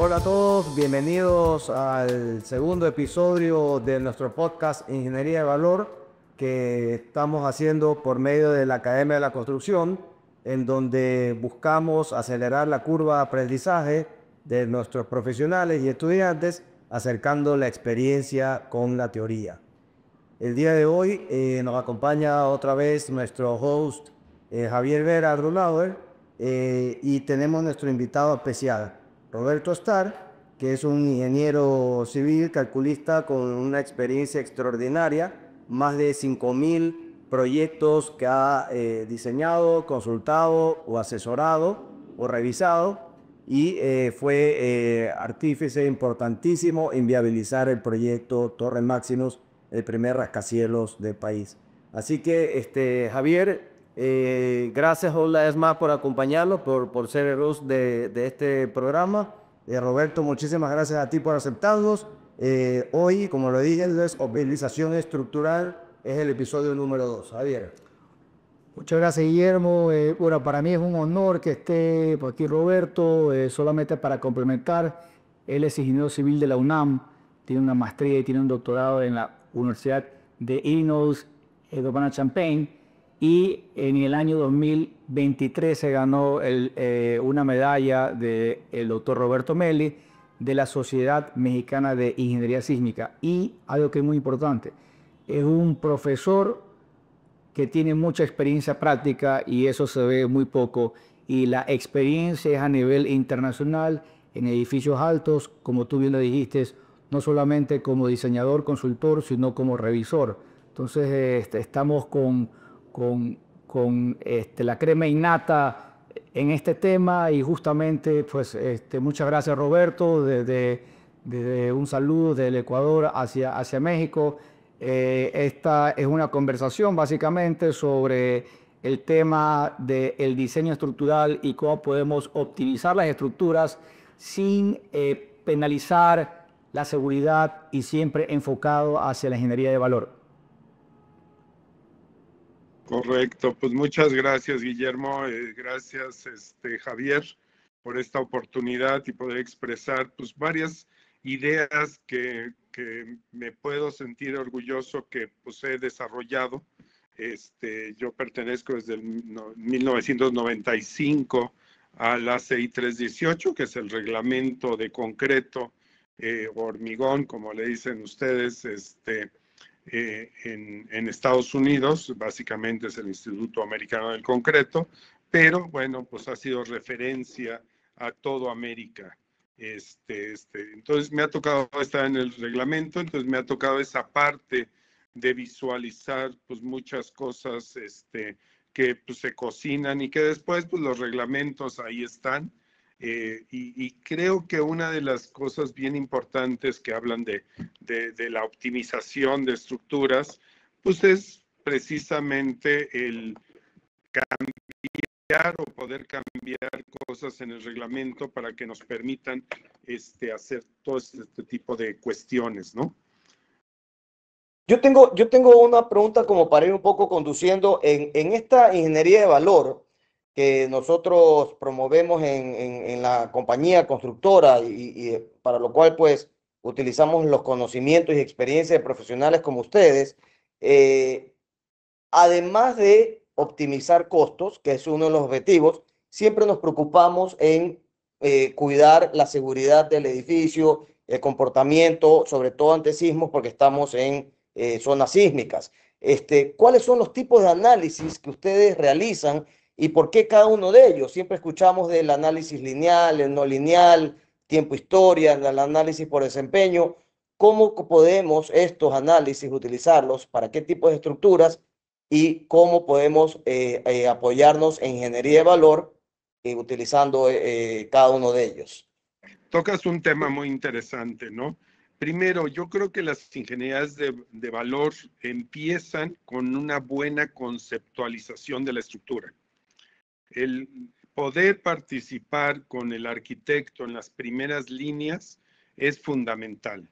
Hola a todos, bienvenidos al segundo episodio de nuestro podcast Ingeniería de Valor que estamos haciendo por medio de la Academia de la Construcción, en donde buscamos acelerar la curva de aprendizaje de nuestros profesionales y estudiantes, acercando la experiencia con la teoría. El día de hoy nos acompaña otra vez nuestro host Javier Vera Drunauer y tenemos nuestro invitado especial, Roberto Starr, que es un ingeniero civil calculista con una experiencia extraordinaria, más de 5.000 proyectos que ha diseñado, consultado o asesorado o revisado y fue artífice importantísimo en viabilizar el proyecto Torre Maximus, el primer rascacielos del país. Así que, Javier, gracias una vez más por acompañarnos, por ser el host de este programa. Roberto, muchísimas gracias a ti por aceptarnos. Hoy, como lo dije, es optimización estructural, es el episodio número 2. Javier. Muchas gracias, Guillermo. Bueno, para mí es un honor que esté por aquí Roberto. Solamente para complementar, él es ingeniero civil de la UNAM, tiene una maestría y tiene un doctorado en la Universidad de Illinois, Urbana-Champaign, y en el año 2023 se ganó una medalla del doctor Roberto Meli de la Sociedad Mexicana de Ingeniería Sísmica. Y algo que es muy importante, es un profesor que tiene mucha experiencia práctica y eso se ve muy poco. Y la experiencia es a nivel internacional, en edificios altos, como tú bien lo dijiste, no solamente como diseñador, consultor, sino como revisor. Entonces, estamos con la crema innata en este tema y justamente, pues, muchas gracias, Roberto, desde un saludo del Ecuador hacia México. Esta es una conversación básicamente sobre el tema del diseño estructural y cómo podemos optimizar las estructuras sin penalizar la seguridad y siempre enfocado hacia la ingeniería de valor. Correcto, pues muchas gracias, Guillermo, gracias Javier por esta oportunidad y poder expresar pues varias ideas que me puedo sentir orgulloso que pues he desarrollado. Yo pertenezco desde el 1995 a la CI 318, que es el reglamento de concreto hormigón, como le dicen ustedes, en Estados Unidos. Básicamente es el Instituto Americano del Concreto, pero bueno, pues ha sido referencia a toda América. Entonces me ha tocado estar en el reglamento, entonces me ha tocado esa parte de visualizar pues muchas cosas que pues, se cocinan y que después pues los reglamentos ahí están. Y creo que una de las cosas bien importantes que hablan de la optimización de estructuras, pues es precisamente el cambiar o poder cambiar cosas en el reglamento para que nos permitan hacer todo este tipo de cuestiones, ¿no? Yo tengo una pregunta como para ir un poco conduciendo en esta ingeniería de valor que nosotros promovemos en la compañía constructora y para lo cual pues utilizamos los conocimientos y experiencias de profesionales como ustedes. eh, Además de optimizar costos, que es uno de los objetivos, siempre nos preocupamos en cuidar la seguridad del edificio, el comportamiento, sobre todo ante sismos, porque estamos en zonas sísmicas. ¿Cuáles son los tipos de análisis que ustedes realizan y por qué cada uno de ellos? Siempre escuchamos del análisis lineal, el no lineal, tiempo historia, el análisis por desempeño. ¿Cómo podemos estos análisis utilizarlos? ¿Para qué tipos de estructuras? Y cómo podemos apoyarnos en ingeniería de valor utilizando cada uno de ellos. Tocas un tema muy interesante, ¿no? Primero, yo creo que las ingenierías de valor empiezan con una buena conceptualización de la estructura. El poder participar con el arquitecto en las primeras líneas es fundamental.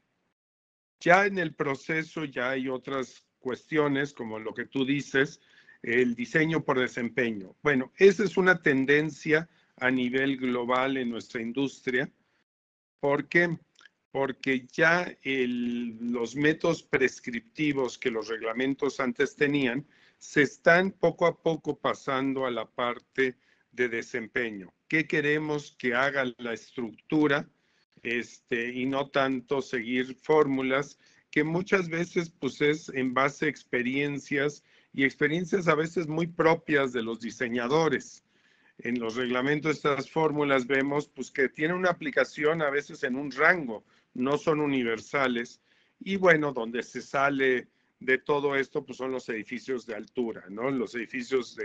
Ya en el proceso ya hay otras cuestiones, como lo que tú dices, el diseño por desempeño. Bueno, esa es una tendencia a nivel global en nuestra industria, ¿Por qué? Porque ya los métodos prescriptivos que los reglamentos antes tenían se están poco a poco pasando a la parte de desempeño. ¿Qué queremos que haga la estructura? Y no tanto seguir fórmulas que muchas veces pues es en base a experiencias y experiencias a veces muy propias de los diseñadores. En los reglamentos estas fórmulas vemos pues que tienen una aplicación a veces en un rango, no son universales. Y bueno, donde se sale de todo esto pues son los edificios de altura, ¿no? Los edificios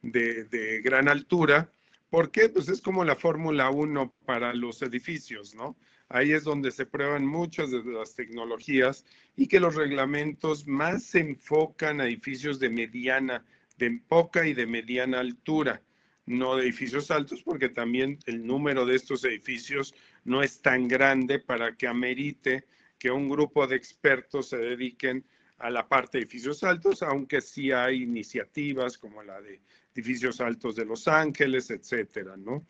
de gran altura. ¿Por qué? Pues es como la Fórmula 1 para los edificios, ¿no? Ahí es donde se prueban muchas de las tecnologías y que los reglamentos más se enfocan a edificios de poca y de mediana altura, no de edificios altos, porque también el número de estos edificios no es tan grande para que amerite que un grupo de expertos se dediquen a la parte de edificios altos, aunque sí hay iniciativas como la de edificios altos de Los Ángeles, etcétera, ¿no?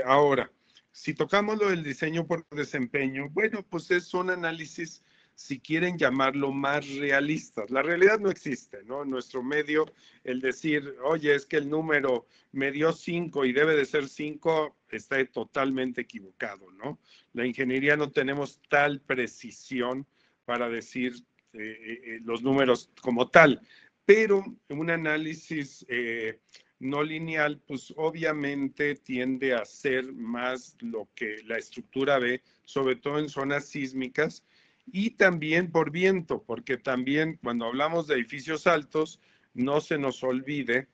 Ahora, si tocamos lo del diseño por desempeño, bueno, pues es un análisis, si quieren llamarlo, más realistas. La realidad no existe, ¿no? En nuestro medio, el decir, oye, es que el número me dio 5 y debe de ser 5, está totalmente equivocado, ¿no? La ingeniería no tenemos tal precisión para decir los números como tal, pero un análisis no lineal, pues obviamente tiende a ser más lo que la estructura ve, sobre todo en zonas sísmicas, y también por viento, porque también cuando hablamos de edificios altos, no se nos olvide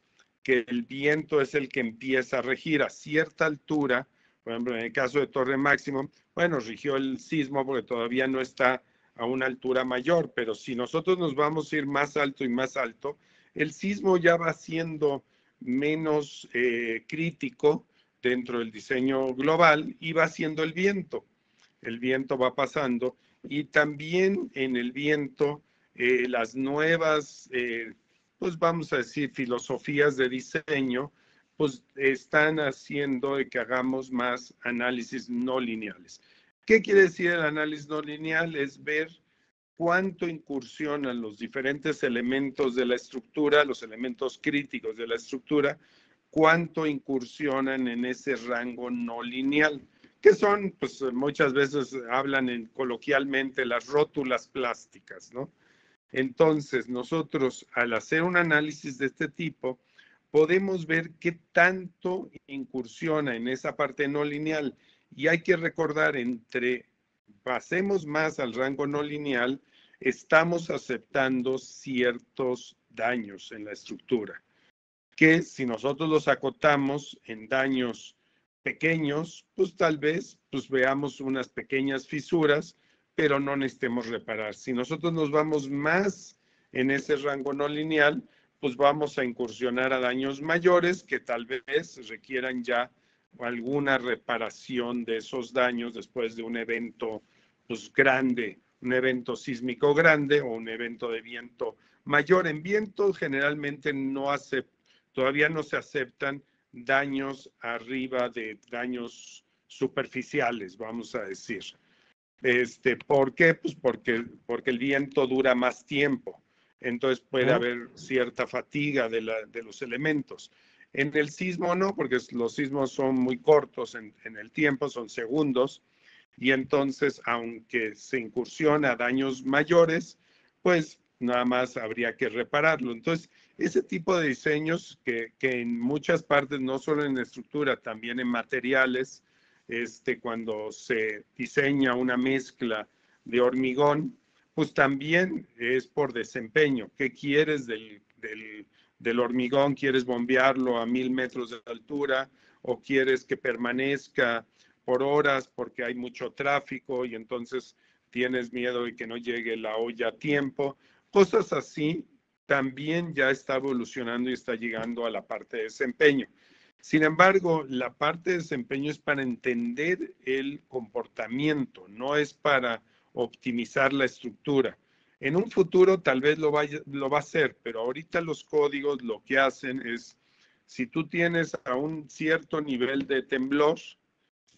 que el viento es el que empieza a regir a cierta altura. Por ejemplo, en el caso de Torre Máximo, bueno, rigió el sismo porque todavía no está a una altura mayor, pero si nosotros nos vamos a ir más alto y más alto, el sismo ya va siendo menos crítico dentro del diseño global y va siendo el viento. El viento va pasando y también en el viento las nuevas, pues vamos a decir, filosofías de diseño, pues están haciendo de que hagamos más análisis no lineales. ¿Qué quiere decir el análisis no lineal? Es ver cuánto incursionan los diferentes elementos de la estructura, los elementos críticos de la estructura, cuánto incursionan en ese rango no lineal, que son, pues muchas veces hablan coloquialmente las rótulas plásticas, ¿no? Entonces, nosotros al hacer un análisis de este tipo, podemos ver qué tanto incursiona en esa parte no lineal. Y hay que recordar, entre pasemos más al rango no lineal, estamos aceptando ciertos daños en la estructura, que si nosotros los acotamos en daños pequeños, pues tal vez pues veamos unas pequeñas fisuras, pero no necesitemos reparar. Si nosotros nos vamos más en ese rango no lineal, pues vamos a incursionar a daños mayores que tal vez requieran ya alguna reparación de esos daños después de un evento pues grande, un evento sísmico grande o un evento de viento mayor. En viento generalmente todavía no se aceptan daños arriba de daños superficiales, vamos a decir. ¿Por qué? Pues porque el viento dura más tiempo, entonces puede haber cierta fatiga de los elementos. En el sismo no, porque los sismos son muy cortos en el tiempo, son segundos, y entonces, aunque se incursiona a daños mayores, pues nada más habría que repararlo. Entonces, ese tipo de diseños que en muchas partes, no solo en estructura, también en materiales, cuando se diseña una mezcla de hormigón, pues también es por desempeño. ¿Qué quieres del hormigón? ¿Quieres bombearlo a 1000 metros de altura o quieres que permanezca por horas porque hay mucho tráfico y entonces tienes miedo de que no llegue la olla a tiempo? Cosas así también ya está evolucionando y está llegando a la parte de desempeño. Sin embargo, la parte de desempeño es para entender el comportamiento, no es para optimizar la estructura. En un futuro tal vez lo va a hacer, pero ahorita los códigos lo que hacen es, si tú tienes a un cierto nivel de temblor,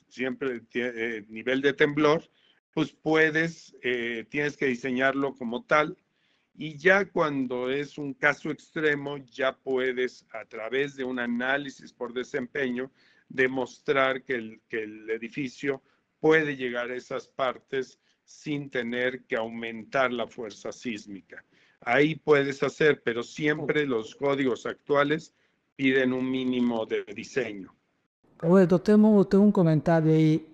siempre nivel de temblor, pues tienes que diseñarlo como tal. Y ya cuando es un caso extremo, ya puedes, a través de un análisis por desempeño, demostrar que el edificio puede llegar a esas partes sin tener que aumentar la fuerza sísmica. Ahí puedes hacer, pero siempre los códigos actuales piden un mínimo de diseño. Roberto, tengo un comentario ahí,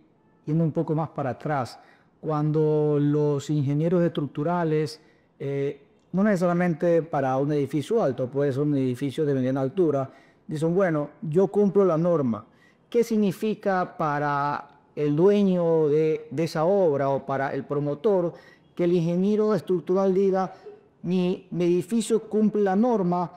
yendo un poco más para atrás. Cuando los ingenieros estructurales, no necesariamente para un edificio alto, puede ser un edificio de mediana altura, dicen, bueno, yo cumplo la norma. ¿Qué significa para el dueño de esa obra o para el promotor que el ingeniero estructural diga, mi edificio cumple la norma?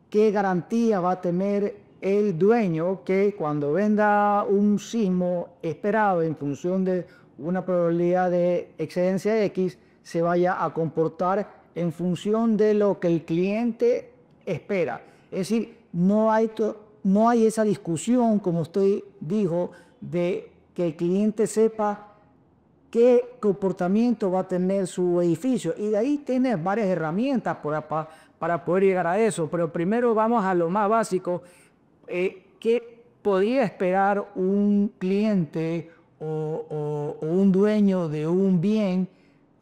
¿Qué garantía va a tener el dueño que cuando venga un sismo esperado en función de una probabilidad de excedencia X, se vaya a comportar en función de lo que el cliente espera? Es decir, no hay esa discusión, como usted dijo, de que el cliente sepa qué comportamiento va a tener su edificio. Y de ahí tienes varias herramientas para poder llegar a eso. Pero primero vamos a lo más básico. ¿Qué podría esperar un cliente o un dueño de un bien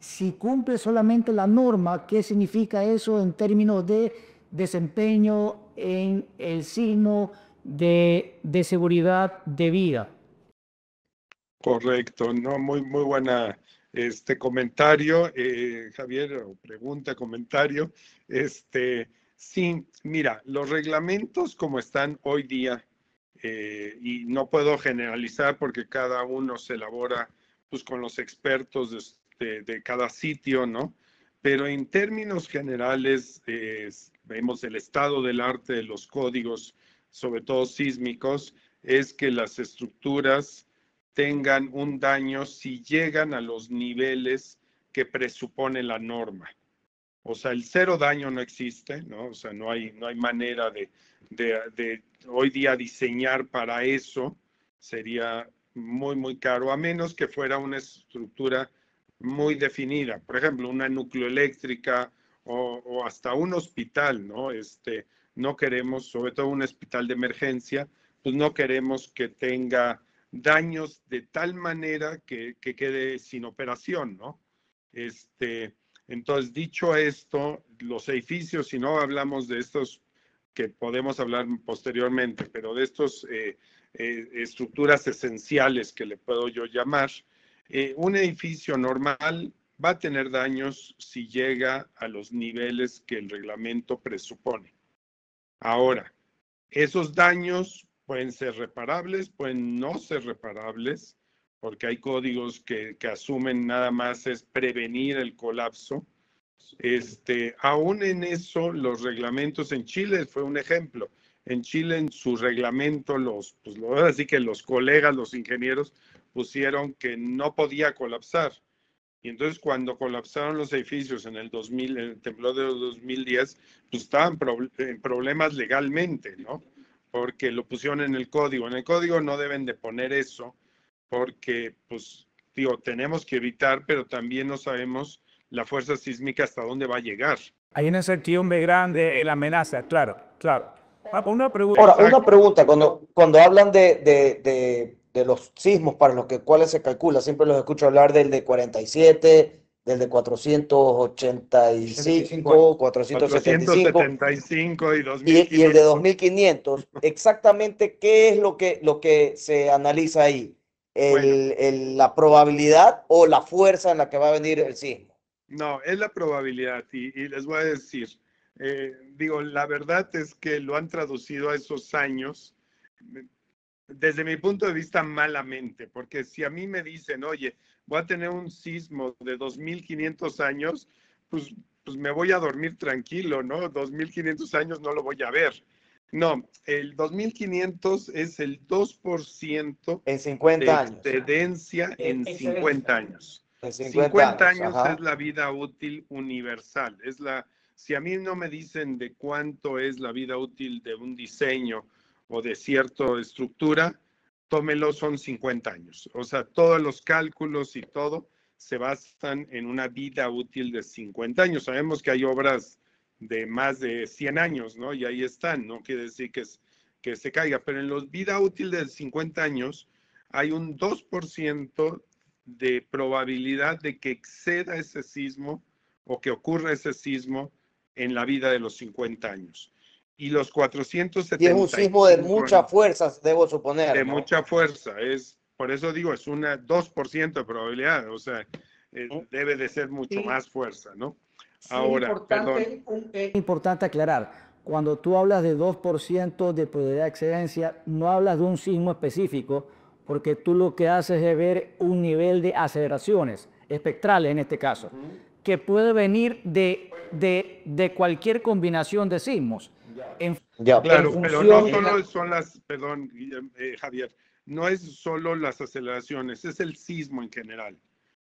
si cumple solamente la norma? ¿Qué significa eso en términos de desempeño en el signo de seguridad de vida? Correcto, no, muy buena comentario, Javier, o pregunta, comentario. Sí, mira, los reglamentos como están hoy día, y no puedo generalizar porque cada uno se elabora pues con los expertos de cada sitio, ¿no? Pero en términos generales, vemos el estado del arte de los códigos, sobre todo sísmicos, es que las estructuras tengan un daño si llegan a los niveles que presupone la norma. O sea, el cero daño no existe, ¿no? O sea, no hay manera de hoy día diseñar para eso. Sería muy caro, a menos que fuera una estructura muy definida. Por ejemplo, una nucleoeléctrica o hasta un hospital, ¿no? No queremos, sobre todo un hospital de emergencia, pues no queremos que tenga daños de tal manera que quede sin operación, ¿no? Entonces, dicho esto, los edificios, si no hablamos de estos que podemos hablar posteriormente, pero de estos estructuras esenciales que le puedo yo llamar, un edificio normal va a tener daños si llega a los niveles que el reglamento presupone. Ahora, esos daños pueden ser reparables, pueden no ser reparables, porque hay códigos que asumen nada más es prevenir el colapso. Aún en eso, los reglamentos en Chile fue un ejemplo. En Chile, en su reglamento, así que los colegas, los ingenieros, pusieron que no podía colapsar. Y entonces cuando colapsaron los edificios en el 2000, en el temblor de 2010, pues estaban en problemas legalmente, ¿no? Porque lo pusieron en el código. En el código no deben de poner eso, porque, pues, digo, tenemos que evitar, pero también no sabemos la fuerza sísmica hasta dónde va a llegar. Hay una incertidumbre grande en la amenaza, claro, claro. Una pregunta. Ahora, una pregunta, cuando hablan de los sismos para los cuales se calcula, siempre los escucho hablar del de 47, del de 485, 475 475 y 2500. y el de 2500. Exactamente, ¿qué es lo que se analiza ahí? Bueno. ¿La probabilidad o la fuerza en la que va a venir el sismo? No, es la probabilidad y les voy a decir, digo, la verdad es que lo han traducido a esos años, desde mi punto de vista, malamente, porque si a mí me dicen, oye, voy a tener un sismo de 2500 años, pues me voy a dormir tranquilo, ¿no? 2500 años no lo voy a ver. No, el 2500 es el 2% En 50 de años. excedencia en 50 años. En 50 años ajá. es la vida útil universal. Si a mí no me dicen de cuánto es la vida útil de un diseño o de cierta estructura, tómelo, son 50 años. O sea, todos los cálculos y todo se basan en una vida útil de 50 años. Sabemos que hay obras de más de 100 años, ¿no? Y ahí están, no quiere decir que se caiga, pero en los vida útil de 50 años hay un 2% de probabilidad de que exceda ese sismo o que ocurra ese sismo en la vida de los 50 años. Y los 475... Y es un sismo de mucha fuerza, debo suponer, de ¿no? mucha fuerza. Por eso digo, es una 2% de probabilidad. O sea, debe de ser mucho más fuerza, ¿no? Sí, Ahora, perdón. es importante aclarar, cuando tú hablas de 2% de probabilidad de excedencia, no hablas de un sismo específico, porque tú lo que haces es ver un nivel de aceleraciones espectrales en este caso, que puede venir de cualquier combinación de sismos. Ya, Claro, en pero no función, solo son las, perdón, Javier, no es solo las aceleraciones, es el sismo en general.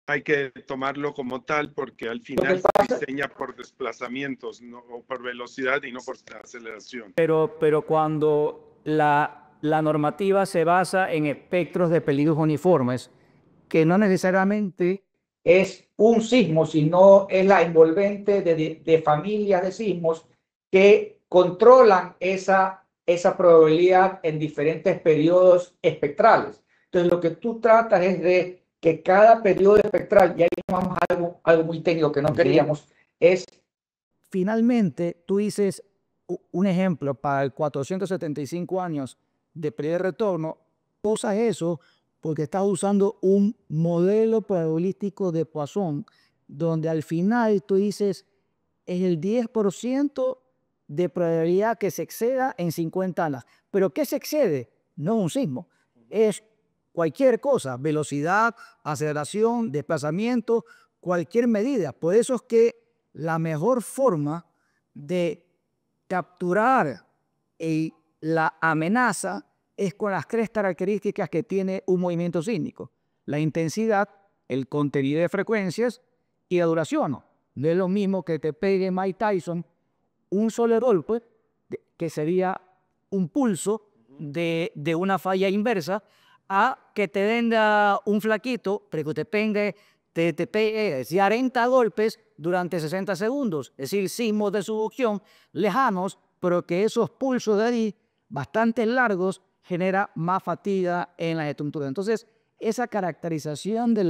Hay que tomarlo como tal porque al final se diseña por desplazamientos, ¿no? O por velocidad y no por aceleración. Pero cuando la normativa se basa en espectros de peligros uniformes, que no necesariamente es un sismo, sino es la envolvente de familias de sismos que controlan esa probabilidad en diferentes periodos espectrales. Entonces, lo que tú tratas es de que cada periodo espectral, y ahí vamos a algo muy técnico que no queríamos, es finalmente tú dices un ejemplo para el 475 años de periodo de retorno, usas eso porque estás usando un modelo probabilístico de Poisson, donde al final tú dices es el 10% de probabilidad que se exceda en 50 años. ¿Pero qué se excede? No es un sismo, es cualquier cosa, velocidad, aceleración, desplazamiento, cualquier medida. Por eso es que la mejor forma de capturar la amenaza es con las tres características que tiene un movimiento sísmico: la intensidad, el contenido de frecuencias y la duración. No es lo mismo que te pegue Mike Tyson un solo golpe, que sería un pulso de una falla inversa, a que te den un flaquito, pero que te pegue 40 golpes durante 60 segundos. Es decir, sismos de subducción lejanos, pero que esos pulsos de ahí, bastante largos, genera más fatiga en la estructura. Entonces, esa caracterización de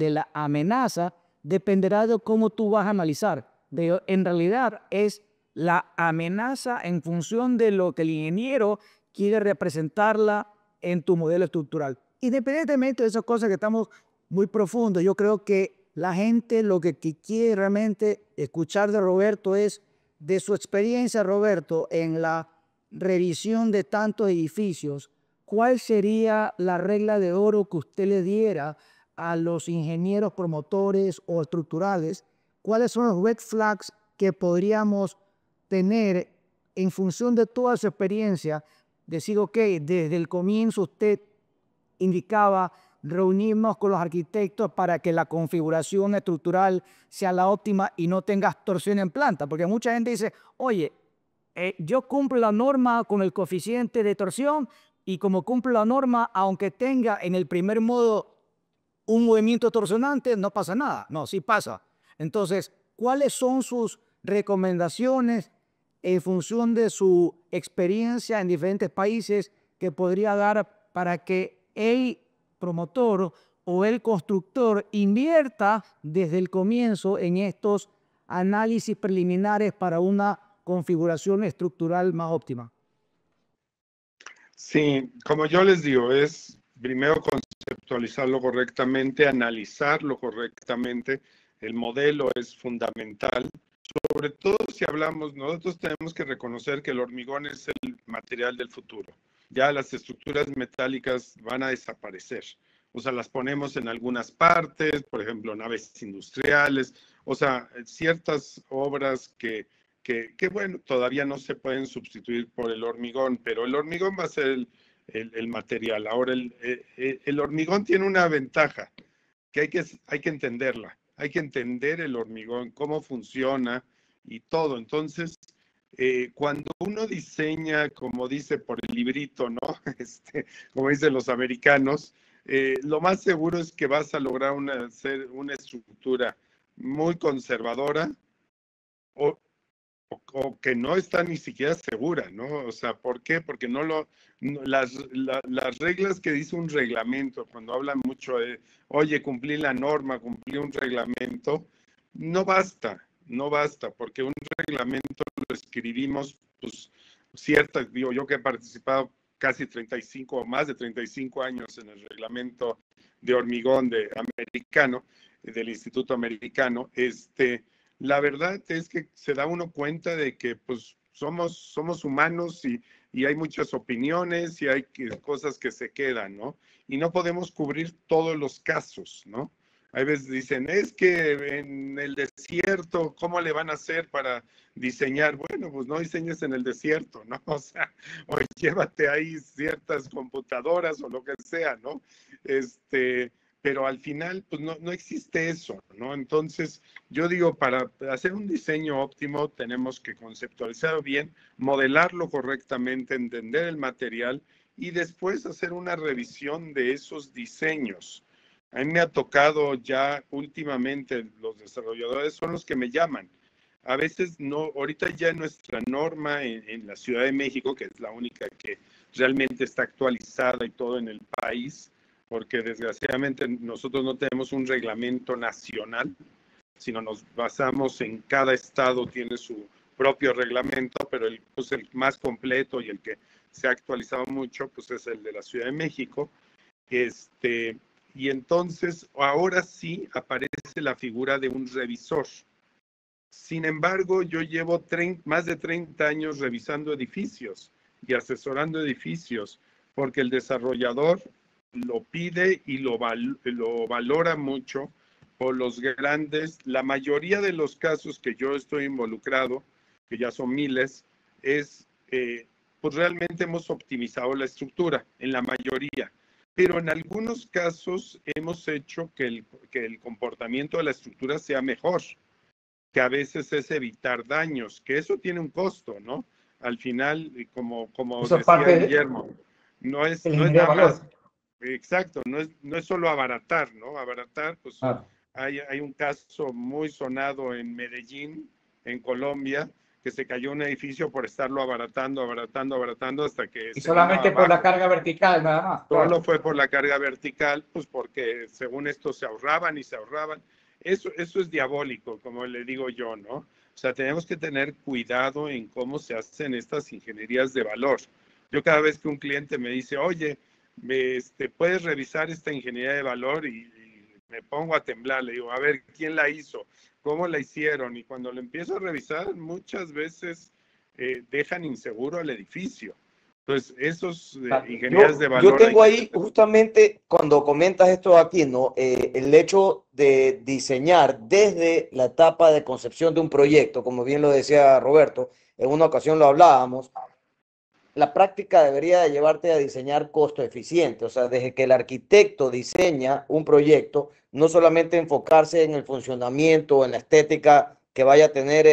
la amenaza dependerá de cómo tú vas a analizar. En realidad es la amenaza en función de lo que el ingeniero quiere representarla en tu modelo estructural. Independientemente de esas cosas que estamos muy profundos, yo creo que la gente lo que quiere realmente escuchar de Roberto es de su experiencia, Roberto, en la revisión de tantos edificios. ¿Cuál sería la regla de oro que usted le diera a los ingenieros promotores o estructurales? ¿Cuáles son los red flags que podríamos tener en función de toda su experiencia? Decir, ok, desde el comienzo usted indicaba reunirnos con los arquitectos para que la configuración estructural sea la óptima y no tengas torsión en planta, porque mucha gente dice, oye, yo cumplo la norma con el coeficiente de torsión y como cumplo la norma, aunque tenga en el primer modo un movimiento torsionante, no pasa nada. No, sí pasa. Entonces, ¿cuáles son sus recomendaciones en función de su experiencia en diferentes países que podría dar para que el promotor o el constructor invierta desde el comienzo en estos análisis preliminares para una configuración estructural más óptima? Sí, como yo les digo, es primero conceptualizarlo correctamente, analizarlo correctamente. El modelo es fundamental. Sobre todo si hablamos, nosotros tenemos que reconocer que el hormigón es el material del futuro. Ya las estructuras metálicas van a desaparecer. O sea, las ponemos en algunas partes, por ejemplo, naves industriales, o sea, ciertas obras que bueno, todavía no se pueden sustituir por el hormigón, pero el hormigón va a ser el material. Ahora, el hormigón tiene una ventaja, que hay que entenderla. Hay que entender el hormigón, cómo funciona y todo. Entonces, Cuando uno diseña, como dice por el librito, ¿no? Como dicen los americanos, lo más seguro es que vas a lograr hacer una estructura muy conservadora o, o que no está ni siquiera segura, ¿no? O sea, ¿por qué? Porque las reglas que dice un reglamento, cuando hablan mucho de, oye, cumplí la norma, cumplí un reglamento, no basta, no basta, porque un reglamento lo escribimos, pues, digo, yo que he participado casi 35 o más de 35 años en el reglamento de hormigón americano, del Instituto Americano, la verdad es que se da uno cuenta de que pues somos humanos y hay muchas opiniones y hay cosas que se quedan, ¿no? Y no podemos cubrir todos los casos, ¿no? Hay veces dicen, es que en el desierto, ¿cómo le van a hacer para diseñar? Bueno, pues no diseñes en el desierto, ¿no? O sea, o llévate ahí ciertas computadoras o lo que sea, ¿no? Pero al final, pues no existe eso, ¿no? Entonces, yo digo, para hacer un diseño óptimo tenemos que conceptualizarlo bien, modelarlo correctamente, entender el material y después hacer una revisión de esos diseños. A mí me ha tocado ya últimamente, los desarrolladores son los que me llaman. A veces no, ahorita ya nuestra norma en la Ciudad de México, que es la única que realmente está actualizada y todo en el país, porque desgraciadamente nosotros no tenemos un reglamento nacional, sino nos basamos en cada estado tiene su propio reglamento, pero pues el más completo y el que se ha actualizado mucho, pues es el de la Ciudad de México. Y entonces ahora sí aparece la figura de un revisor. Sin embargo, yo llevo más de 30 años revisando edificios y asesorando edificios, porque el desarrollador lo pide y lo valora mucho por los grandes. La mayoría de los casos que yo estoy involucrado, que ya son miles, pues realmente hemos optimizado la estructura, en la mayoría. Pero en algunos casos hemos hecho que el comportamiento de la estructura sea mejor, que a veces es evitar daños, que eso tiene un costo, ¿no? Al final, como Eso es decía parte Guillermo, no de es la ingeniería de nada valor. más, exacto, no es solo abaratar, ¿no? Abaratar, pues Ah. hay un caso muy sonado en Medellín, en Colombia, que se cayó un edificio por estarlo abaratando hasta que Y se vino solamente por la abajo. carga vertical, nada más. Solo Claro. fue por la carga vertical, pues porque según esto se ahorraban y se ahorraban. Eso es diabólico, como le digo yo, ¿no? O sea, tenemos que tener cuidado en cómo se hacen estas ingenierías de valor. Yo cada vez que un cliente me dice, oye, ¿puedes revisar esta ingeniería de valor? Y me pongo a temblar, le digo, a ver, ¿quién la hizo? ¿Cómo la hicieron? Y cuando lo empiezo a revisar, muchas veces dejan inseguro al edificio. Entonces, esos ingenierías de Yo valor hay tengo que ahí tener. justamente cuando comentas esto aquí, ¿no? El hecho de diseñar desde la etapa de concepción de un proyecto, como bien lo decía Roberto, en una ocasión lo hablábamos, la práctica debería de llevarte a diseñar costo eficiente, o sea, desde que el arquitecto diseña un proyecto, no solamente enfocarse en el funcionamiento, en la estética que vaya a tener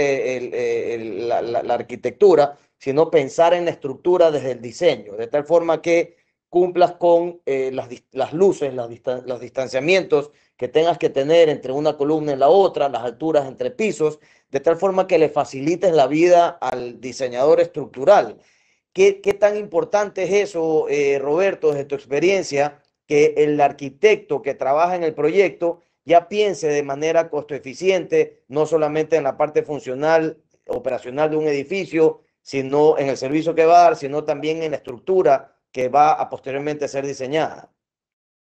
la arquitectura, sino pensar en la estructura desde el diseño, de tal forma que cumplas con las luces, los distanciamientos que tengas que tener entre una columna y la otra, las alturas entre pisos, de tal forma que le facilites la vida al diseñador estructural. ¿Qué tan importante es eso, Roberto, desde tu experiencia, que el arquitecto que trabaja en el proyecto ya piense de manera costo eficiente, no solamente en la parte funcional, operacional de un edificio, sino en el servicio que va a dar, sino también en la estructura que va a posteriormente ser diseñada?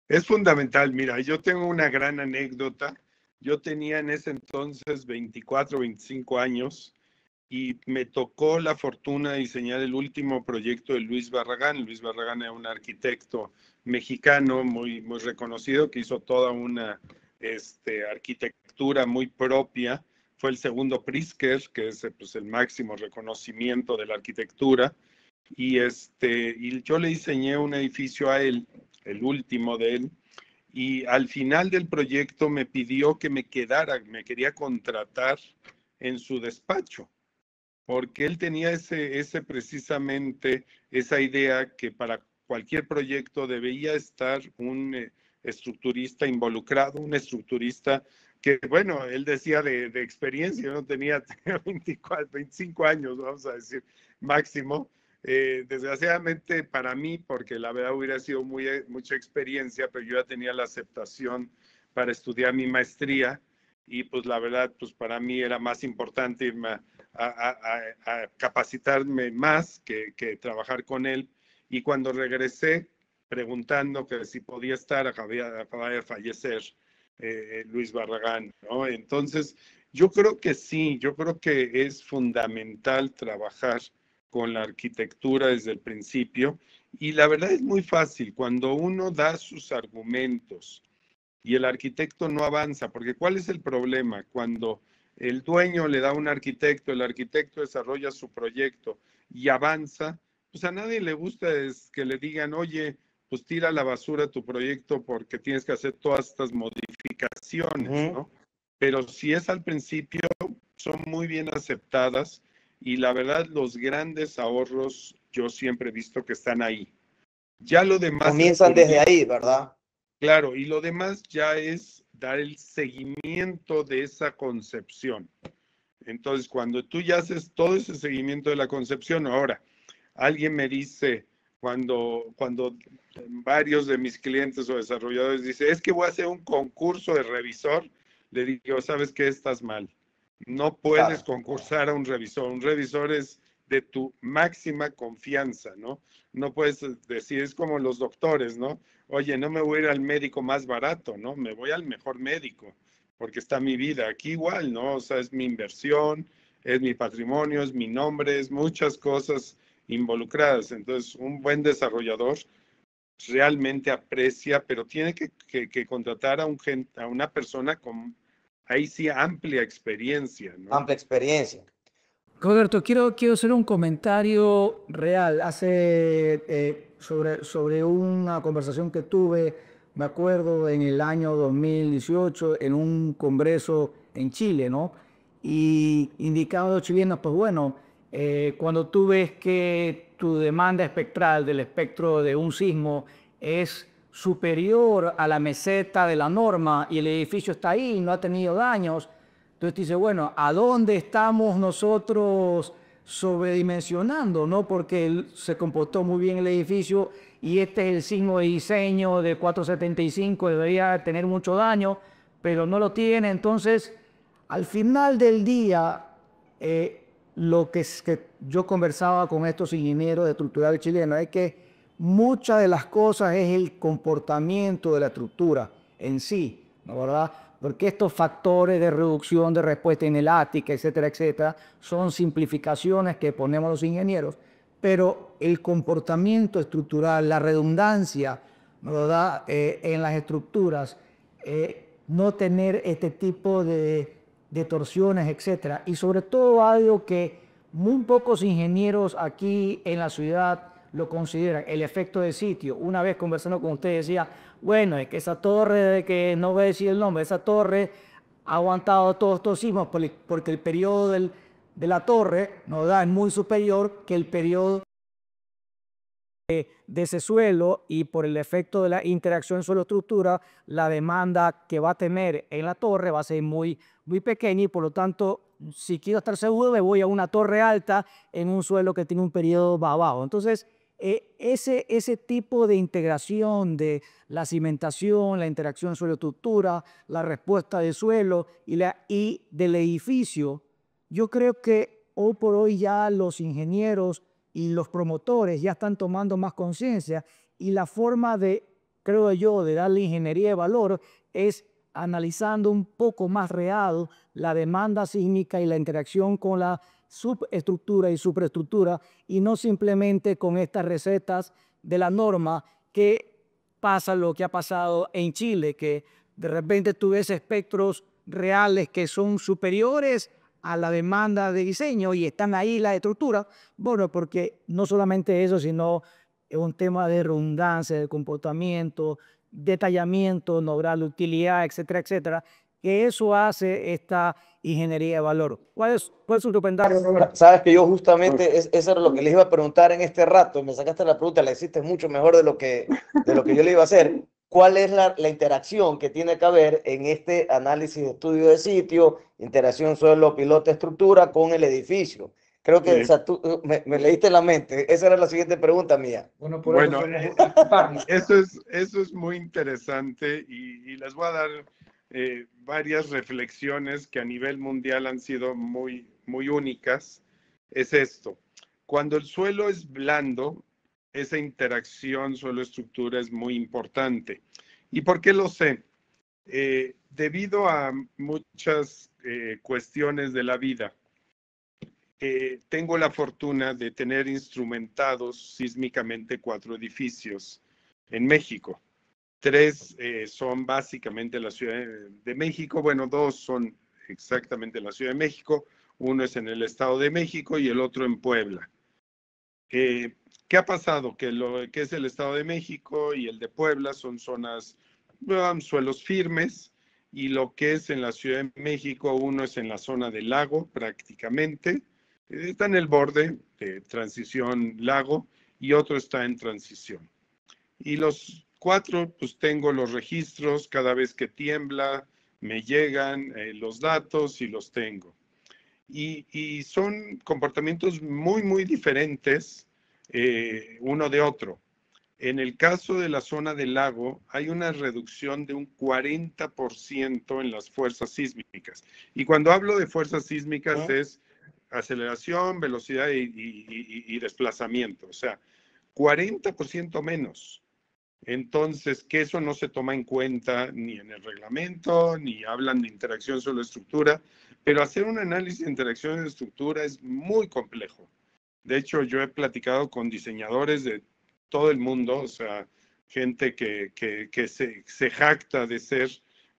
Es fundamental. Mira, yo tengo una gran anécdota. Yo tenía en ese entonces 24, 25 años y me tocó la fortuna de diseñar el último proyecto de Luis Barragán. Luis Barragán era un arquitecto mexicano muy, muy reconocido que hizo toda una arquitectura muy propia. Fue el segundo Pritzker, que es pues, el máximo reconocimiento de la arquitectura. Y yo le diseñé un edificio a él, el último de él, y al final del proyecto me pidió que me quedara, me quería contratar en su despacho. porque él tenía precisamente esa idea que para cualquier proyecto debía estar un estructurista involucrado, un estructurista que, bueno, él decía de experiencia, yo no tenía 24, 25 años, vamos a decir, máximo. Desgraciadamente para mí, porque la verdad hubiera sido mucha experiencia, pero yo ya tenía la aceptación para estudiar mi maestría y pues la verdad, pues para mí era más importante irme a capacitarme más que trabajar con él. Y cuando regresé, preguntando que si podía estar, acababa de fallecer Luis Barragán, ¿no? Entonces, yo creo que sí, yo creo que es fundamental trabajar con la arquitectura desde el principio. Y la verdad es muy fácil, cuando uno da sus argumentos y el arquitecto no avanza, porque ¿cuál es el problema? Cuando el dueño le da a un arquitecto, el arquitecto desarrolla su proyecto y avanza, pues a nadie le gusta es que le digan, oye, pues tira a la basura tu proyecto porque tienes que hacer todas estas modificaciones, ¿no? Pero si es al principio, son muy bien aceptadas y la verdad los grandes ahorros yo siempre he visto que están ahí. Ya lo demás... Comienzan desde ahí, ¿verdad? Claro, y lo demás ya es dar el seguimiento de esa concepción. Entonces, cuando tú ya haces todo ese seguimiento de la concepción, ahora, alguien me dice, cuando varios de mis clientes o desarrolladores dicen, es que voy a hacer un concurso de revisor, le digo, ¿sabes qué? Estás mal. No puedes concursar a un revisor es de tu máxima confianza, ¿no? No puedes decir, es como los doctores, ¿no? Oye, no me voy a ir al médico más barato, ¿no? Me voy al mejor médico, porque está mi vida. Aquí igual, ¿no? O sea, es mi inversión, es mi patrimonio, es mi nombre, es muchas cosas involucradas. Entonces, un buen desarrollador realmente aprecia, pero tiene que contratar a una persona con, ahí sí, amplia experiencia, ¿no? Amplia experiencia. Roberto, quiero hacer un comentario real. Sobre una conversación que tuve, me acuerdo, en el año 2018, en un congreso en Chile, ¿no? Y indicaba a los chilenos, pues bueno, cuando tú ves que tu demanda espectral del espectro de un sismo es superior a la meseta de la norma y el edificio está ahí, no ha tenido daños, entonces te dice, bueno, ¿a dónde estamos nosotros sobredimensionando, no? Porque se comportó muy bien el edificio y este es el sismo de diseño de 475, debería tener mucho daño, pero no lo tiene. Entonces, al final del día, lo que yo conversaba con estos ingenieros de estructural chilenos es que muchas de las cosas es el comportamiento de la estructura en sí, ¿no? ¿Verdad? Porque estos factores de reducción de respuesta inelática, etcétera, etcétera, son simplificaciones que ponemos los ingenieros, pero el comportamiento estructural, la redundancia, ¿verdad? En las estructuras, no tener este tipo de torsiones, etcétera, y sobre todo algo que muy pocos ingenieros aquí en la ciudad lo consideran, el efecto de sitio. Una vez conversando con usted decía, bueno, es que esa torre, que no voy a decir el nombre, esa torre ha aguantado todos estos sismos porque el periodo de la torre, ¿no? Es muy superior que el periodo de ese suelo, y por el efecto de la interacción suelo-estructura, la demanda que va a tener en la torre va a ser muy pequeña y por lo tanto, si quiero estar seguro, me voy a una torre alta en un suelo que tiene un periodo bajo. Entonces, ese tipo de integración de la cimentación, la interacción suelo-estructura, la respuesta del suelo y del edificio, yo creo que hoy por hoy ya los ingenieros y los promotores ya están tomando más conciencia, y la forma creo yo, de darle ingeniería de valor es analizando un poco más real la demanda sísmica y la interacción con la subestructura y superestructura, y no simplemente con estas recetas de la norma, que pasa lo que ha pasado en Chile, que de repente tú ves espectros reales que son superiores a la demanda de diseño y están ahí las estructuras. Bueno, porque no solamente eso, sino es un tema de redundancia, de comportamiento, detallamiento, no grado de utilidad, etcétera, etcétera, que eso hace esta ingeniería de valor. ¿Cuál es su comentario, Roberto? Sabes que yo justamente, eso era lo que les iba a preguntar en este rato, me sacaste la pregunta, la hiciste mucho mejor de lo que yo le iba a hacer. ¿Cuál es la interacción que tiene que haber en este análisis de estudio de sitio, interacción suelo, piloto, estructura con el edificio? Creo que, o sea, tú me leíste la mente. Esa era la siguiente pregunta mía. Bueno, por Bueno, eso eso es muy interesante y les voy a dar varias reflexiones que a nivel mundial han sido muy, muy únicas. Es esto, cuando el suelo es blando, esa interacción suelo-estructura es muy importante. ¿Y por qué lo sé? Debido a muchas cuestiones de la vida, tengo la fortuna de tener instrumentados sísmicamente 4 edificios en México. 3 son básicamente la Ciudad de México, bueno, 2 son exactamente la Ciudad de México, uno es en el Estado de México y el otro en Puebla. ¿Qué ha pasado? Que lo que es el Estado de México y el de Puebla son zonas, suelos firmes, y lo que es en la Ciudad de México, uno es en la zona del lago prácticamente, está en el borde de transición lago y otro está en transición. Y los 4, pues tengo los registros, cada vez que tiembla, me llegan los datos y los tengo. Y son comportamientos muy, muy diferentes uno de otro. En el caso de la zona del lago, hay una reducción de un 40% en las fuerzas sísmicas. Y cuando hablo de fuerzas sísmicas es aceleración, velocidad y desplazamiento. O sea, 40% menos. Entonces, que eso no se toma en cuenta ni en el reglamento, ni hablan de interacción solo estructura, pero hacer un análisis de interacción de estructura es muy complejo. De hecho, yo he platicado con diseñadores de todo el mundo, o sea, gente que se jacta de ser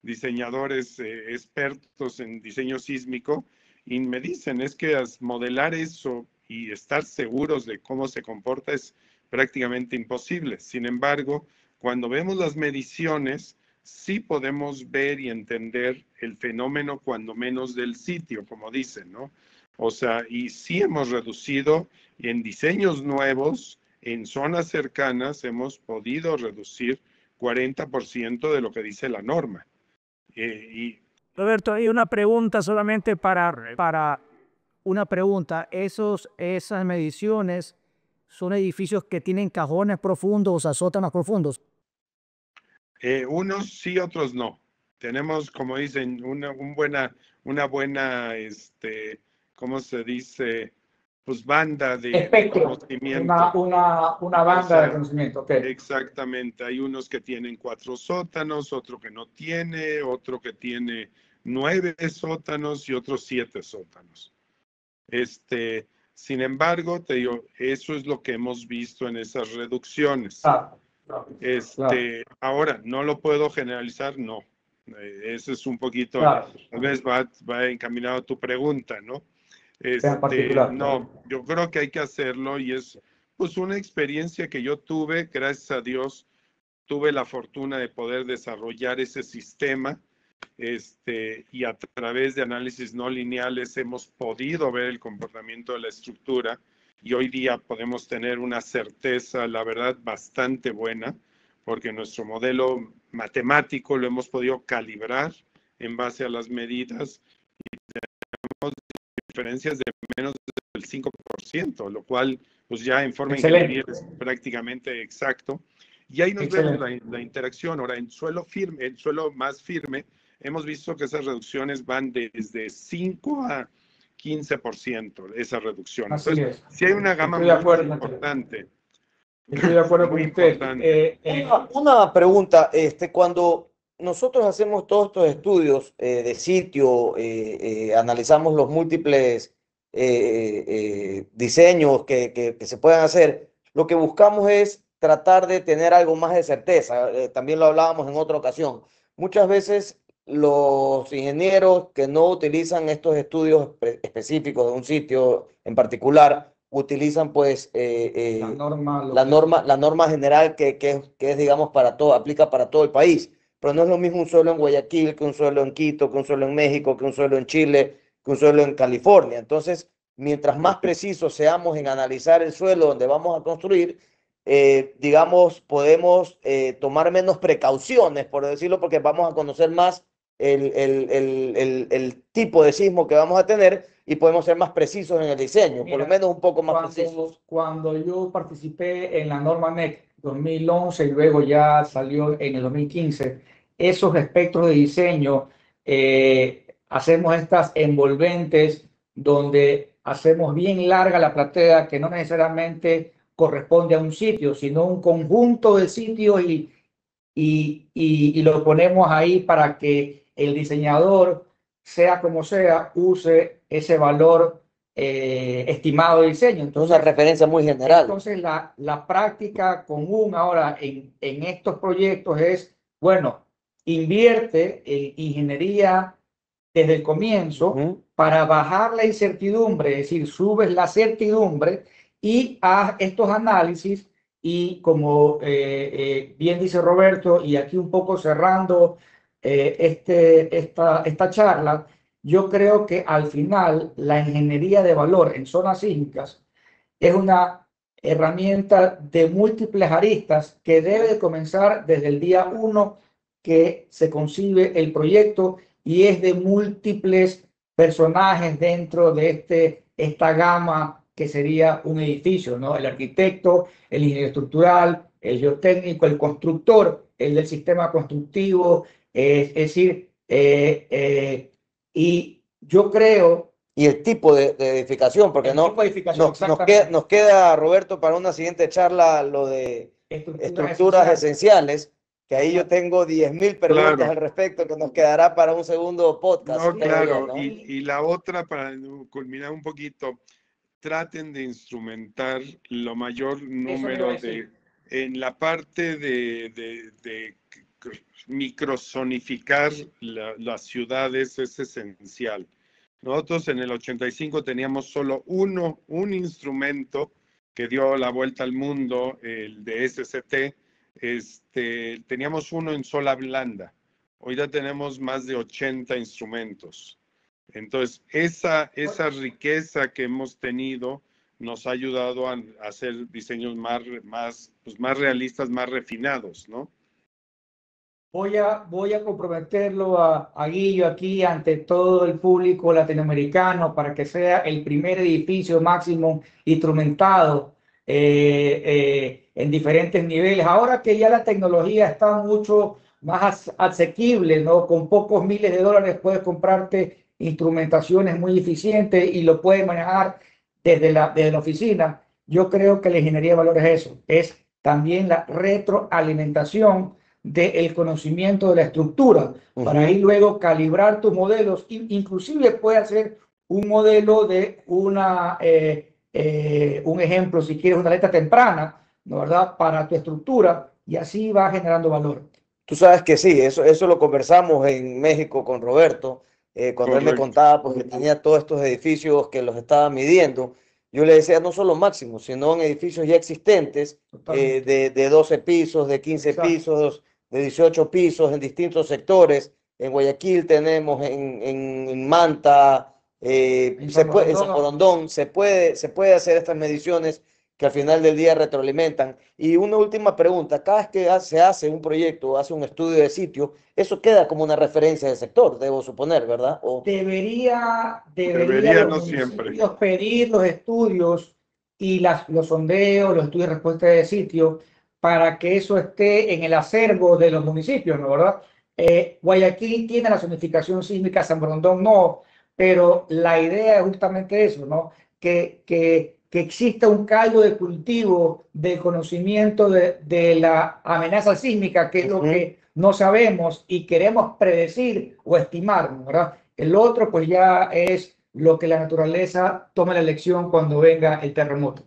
diseñadores expertos en diseño sísmico, y me dicen, es que modelar eso y estar seguros de cómo se comporta es prácticamente imposible. Sin embargo, cuando vemos las mediciones, sí podemos ver y entender el fenómeno, cuando menos del sitio, como dicen, ¿no? O sea, y sí hemos reducido en diseños nuevos, en zonas cercanas, hemos podido reducir 40% de lo que dice la norma. Roberto, hay una pregunta solamente para una pregunta. Esas mediciones son edificios que tienen cajones profundos o sótanos profundos. Unos sí, otros no. Tenemos, como dicen, una buena, ¿cómo se dice? Pues banda de Espectro, conocimiento. una banda de conocimiento. Okay. Exactamente. Hay unos que tienen 4 sótanos, otro que no tiene, otro que tiene 9 sótanos y otros 7 sótanos. Sin embargo, te digo, eso es lo que hemos visto en esas reducciones. Ahora, ¿no lo puedo generalizar? No. Ese es un poquito, tal vez va encaminado a tu pregunta, ¿no? No, yo creo que hay que hacerlo, y es pues una experiencia que yo tuve, gracias a Dios, tuve la fortuna de poder desarrollar ese sistema, y a través de análisis no lineales hemos podido ver el comportamiento de la estructura, y hoy día podemos tener una certeza, la verdad, bastante buena, porque nuestro modelo matemático lo hemos podido calibrar en base a las medidas, y tenemos diferencias de menos del 5%, lo cual pues ya en forma ingeniería es prácticamente exacto. Y ahí nos vemos la interacción. Ahora, en suelo firme, en suelo más firme, hemos visto que esas reducciones van desde 5 a 15%, esa reducción. Entonces, sí hay una gama muy importante. Estoy de acuerdo con usted. Una pregunta, cuando nosotros hacemos todos estos estudios de sitio, analizamos los múltiples diseños que se puedan hacer, lo que buscamos es tratar de tener algo más de certeza. También lo hablábamos en otra ocasión. Muchas veces los ingenieros que no utilizan estos estudios específicos de un sitio en particular, utilizan pues la norma general que es, digamos, para todo, aplica para todo el país. pero no es lo mismo un suelo en Guayaquil que un suelo en Quito, que un suelo en México, que un suelo en Chile, que un suelo en California. Entonces, mientras más precisos seamos en analizar el suelo donde vamos a construir, digamos, podemos tomar menos precauciones, por decirlo, porque vamos a conocer más el tipo de sismo que vamos a tener y podemos ser más precisos en el diseño, por lo Mira, menos un poco más precisos. cuando yo participé en la norma NEC 2011 y luego ya salió en el 2015, esos espectros de diseño, hacemos estas envolventes donde hacemos bien larga la platea que no necesariamente corresponde a un sitio, sino un conjunto de sitios y lo ponemos ahí para que el diseñador, sea como sea, use ese valor estimado de diseño. Es una referencia muy general. Entonces la práctica común ahora en estos proyectos es, bueno, invierte en ingeniería desde el comienzo para bajar la incertidumbre, es decir, subes la certidumbre y haz estos análisis y como bien dice Roberto, y aquí un poco cerrando esta charla, yo creo que al final la ingeniería de valor en zonas sísmicas es una herramienta de múltiples aristas que debe de comenzar desde el día uno que se concibe el proyecto y es de múltiples personajes dentro de esta gama que sería un edificio, ¿no? El arquitecto, el ingeniero estructural, el geotécnico, el constructor, el del sistema constructivo, es decir, y yo creo Y el tipo de edificación, porque el tipo de edificación, nos queda, Roberto, para una siguiente charla lo de estructuras esenciales, que ahí yo tengo 10.000 preguntas Claro. al respecto, que nos quedará para un segundo podcast. No, creo claro. yo, ¿no? Y la otra, para culminar un poquito, traten de instrumentar lo mayor número de, en la parte de microzonificar las ciudades es esencial. Nosotros en el 85 teníamos solo un instrumento que dio la vuelta al mundo, el de SCT. Teníamos uno en sola blanda. Hoy ya tenemos más de 80 instrumentos. Entonces, esa riqueza que hemos tenido nos ha ayudado a hacer diseños más realistas, más refinados, ¿no? Voy a comprometerlo a Guillo aquí ante todo el público latinoamericano para que sea el primer edificio máximo instrumentado en diferentes niveles. Ahora que ya la tecnología está mucho más asequible, ¿no? Con pocos miles de dólares puedes comprarte instrumentaciones muy eficientes y lo puedes manejar desde la oficina. Yo creo que la ingeniería de valores es eso, es también la retroalimentación del conocimiento de la estructura, para ahí luego calibrar tus modelos, inclusive puede hacer un modelo de un ejemplo, si quieres, una alerta temprana, ¿no, verdad?, para tu estructura y así va generando valor. Tú sabes que sí, eso lo conversamos en México con Roberto, cuando él me contaba porque tenía todos estos edificios que los estaba midiendo. Yo le decía no solo máximos, sino en edificios ya existentes, de 12 pisos, de 15 pisos, de 18 pisos en distintos sectores. En Guayaquil tenemos, en Manta, en San Borondón, se puede hacer estas mediciones que al final del día retroalimentan. Y una última pregunta, cada vez que se hace un proyecto, hace un estudio de sitio, eso queda como una referencia del sector, debo suponer, ¿verdad? Debería no siempre pedir los estudios y los sondeos, los estudios de respuesta de sitio, para que eso esté en el acervo de los municipios, ¿no, verdad? Guayaquil tiene la zonificación sísmica, San Borondón no, pero la idea es justamente eso, ¿no? Que exista un caldo de cultivo de conocimiento de la amenaza sísmica, que es lo que no sabemos y queremos predecir o estimar, ¿verdad? El otro, pues ya es lo que la naturaleza tome la elección cuando venga el terremoto.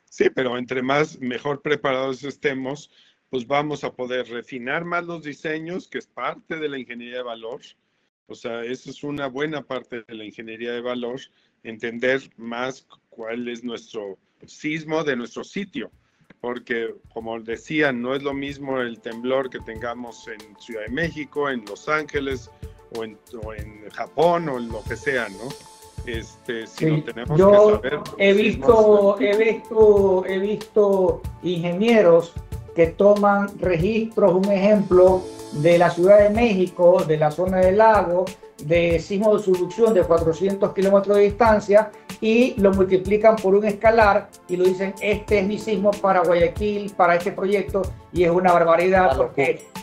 Sí, pero entre mejor preparados estemos, pues vamos a poder refinar más los diseños, que es parte de la ingeniería de valor. O sea, eso es una buena parte de la ingeniería de valor, entender más cuál es nuestro sismo de nuestro sitio. porque como decían, no es lo mismo el temblor que tengamos en Ciudad de México, en Los Ángeles o en Japón o en lo que sea, ¿no? Sí. Tenemos Yo que saber. he visto ingenieros que toman registros, un ejemplo, de la Ciudad de México, de la zona del lago, de sismo de subducción de 400 kilómetros de distancia, y lo multiplican por un escalar y lo dicen, este es mi sismo para Guayaquil, para este proyecto, y es una barbaridad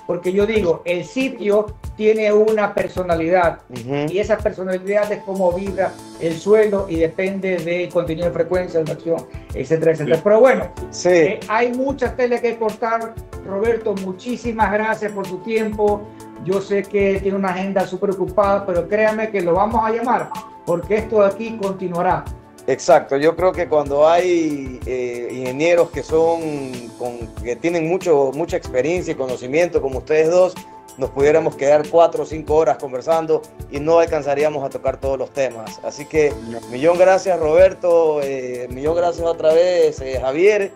porque yo digo, el sitio tiene una personalidad, y esa personalidad es cómo vibra el suelo y depende del contenido de frecuencia, de acción, etcétera, etcétera. Pero bueno, hay mucha tela que cortar. Roberto, muchísimas gracias por su tiempo. Yo sé que tiene una agenda súper ocupada, pero créame que lo vamos a llamar, porque esto de aquí continuará. Exacto, yo creo que cuando hay ingenieros que tienen mucha experiencia y conocimiento, como ustedes dos, nos pudiéramos quedar 4 o 5 horas conversando y no alcanzaríamos a tocar todos los temas. Así que millón gracias, Roberto, millón gracias otra vez, Javier.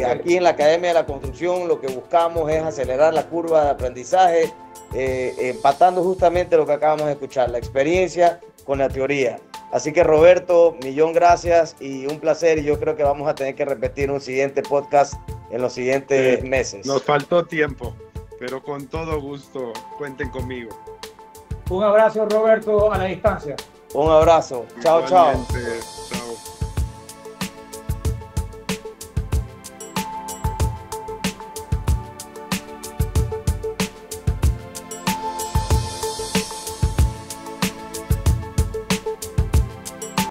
Aquí en la Academia de la Construcción lo que buscamos es acelerar la curva de aprendizaje, empatando justamente lo que acabamos de escuchar, la experiencia con la teoría. Así que Roberto, millón gracias y un placer, y yo creo que vamos a tener que repetir un siguiente podcast en los siguientes meses. Nos faltó tiempo, pero con todo gusto, cuenten conmigo. Un abrazo, Roberto, a la distancia. Un abrazo. Chao, chao. Chao.